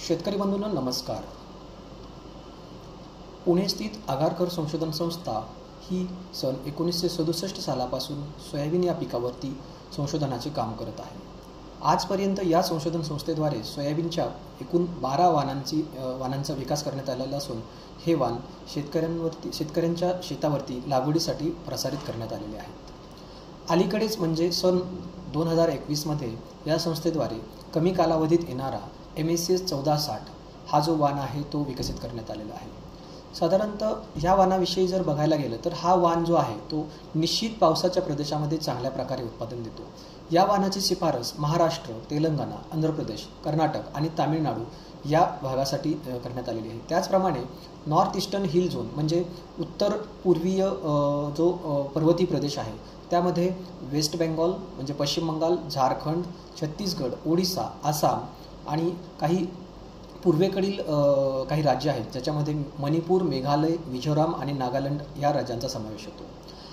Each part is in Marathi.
शेतकरी बंधूंनो नमस्कार। पुणे स्थित आगारकर संशोधन संस्था ही सन 1967 सालापासून सोयाबीन या पिकावरती संशोधनाचे काम करत आहे। आजपर्यंत या संशोधन संस्थेद्वारे सोयाबीनच्या एकूण 12 वाणांचा विकास करण्यात आलेला असून हे वाण शेतकऱ्यांच्या शेतावरती लागवडीसाठी प्रसारित करण्यात आलेले आहेत। अलीकडेच म्हणजे सन 2021 मध्ये या संस्थेद्वारे कमी कालावधीत येणारा MSS 1460 हा जो वाण आहे तो विकसित करण्यात आलेला आहे। साधारणतः ह्या वाणाविषयी जर बघायला गेलं तर हा वाण जो आहे तो निश्चित पावसाच्या प्रदेशामध्ये चांगल्या प्रकारे उत्पादन देतो। या वाणाची शिफारस महाराष्ट्र, तेलंगणा, आंध्र प्रदेश, कर्नाटक आणि तामिळनाडू या भागासाठी करण्यात आलेली आहे। त्याचप्रमाणे नॉर्थ ईस्टर्न हिल झोन म्हणजे उत्तर पूर्वीय जो पर्वतीय प्रदेश आहे त्यामध्ये वेस्ट बेंगॉल म्हणजे पश्चिम बंगाल, झारखंड, छत्तीसगड, ओडिसा, आसाम आणि काही पूर्वेकडील काही राज्य आहेत ज्याच्यामध्ये मणिपूर, मेघालय, मिझोराम आणि नागालँड या राज्यांचा समावेश होतो।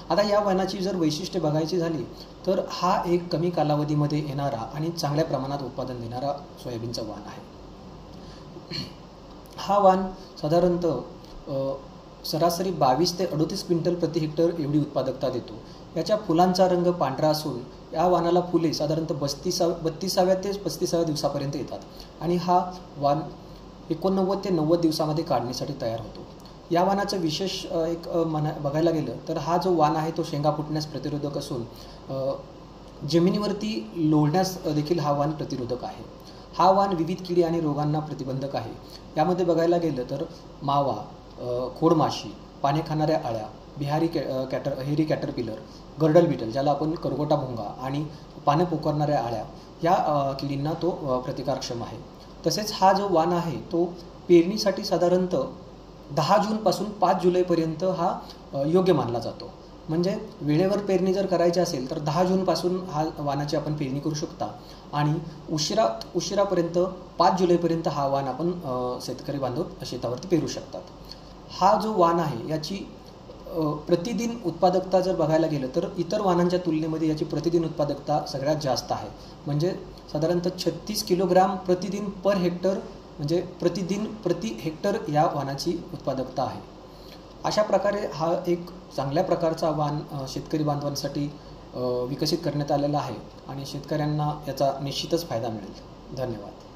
आता या वाणाची जर वैशिष्ट्ये बघायची झाली तर हा एक कमी कालावधीमध्ये येणारा आणि चांगल्या प्रमाणात उत्पादन देणारा सोयाबीनचा वाण आहे। हा वाण साधारणतः सरासरी 22 ते 38 क्विंटल प्रति हेक्टर एवढी उत्पादकता देतो। याच्या फुलांचा रंग पांढरा असून या वाणाला फुले साधारणतः 32व्या ते 35व्या दिवसापर्यंत येतात आणि हा वाण 89 ते 90 दिवसामध्ये काढणीसाठी तयार होतो। या वाणाचं विशेष बघायला गेलं तर हा जो वाण आहे तो शेंगा फुटण्यास प्रतिरोधक असून जमिनीवरती लोळण्यास देखील हा वाण प्रतिरोधक आहे। हा वाण विविध किडी आणि रोगांना प्रतिबंधक आहे। यामध्ये बघायला गेलं तर मावा, खोडमाशी, पाने खाणाऱ्या अळ्या, हेरी कॅटरपिलर, गर्डल बीटल ज्याला आपण करगोटा भोंगा आणि पाने पोखरणाऱ्या अळ्या या किडींना तो प्रतिकारक्षम आहे। तसेच हा जो वाण आहे तो पेरणीसाठी साधारणतः 10 जूनपासून 5 जुलैपर्यंत हा योग्य मानला जातो। म्हणजे वेळेवर पेरणी जर करायची असेल तर 10 जूनपासून हा वाणाची आपण पेरणी करू शकता आणि उशिरापर्यंत 5 जुलैपर्यंत हा वाण आपण शेतकरी बांधव शेतावरती पेरू शकतात। हा जो वाण आहे याची प्रतिदिन उत्पादकता जर बघायला गेलं तर इतर वाणांच्या तुलनेमध्ये याची प्रतिदिन उत्पादकता सगळ्यात जास्त आहे। म्हणजे साधारणतः 36 किलोग्राम प्रतिदिन पर हेक्टर म्हणजे प्रतिदिन प्रति हेक्टर या वाणाची उत्पादकता आहे। अशा प्रकारे हा एक चांगल्या प्रकारचा वाण शेतकरी बांधवांसाठी विकसित करण्यात आलेला आहे आणि शेतकऱ्यांना याचा निश्चितच फायदा मिळेल। धन्यवाद।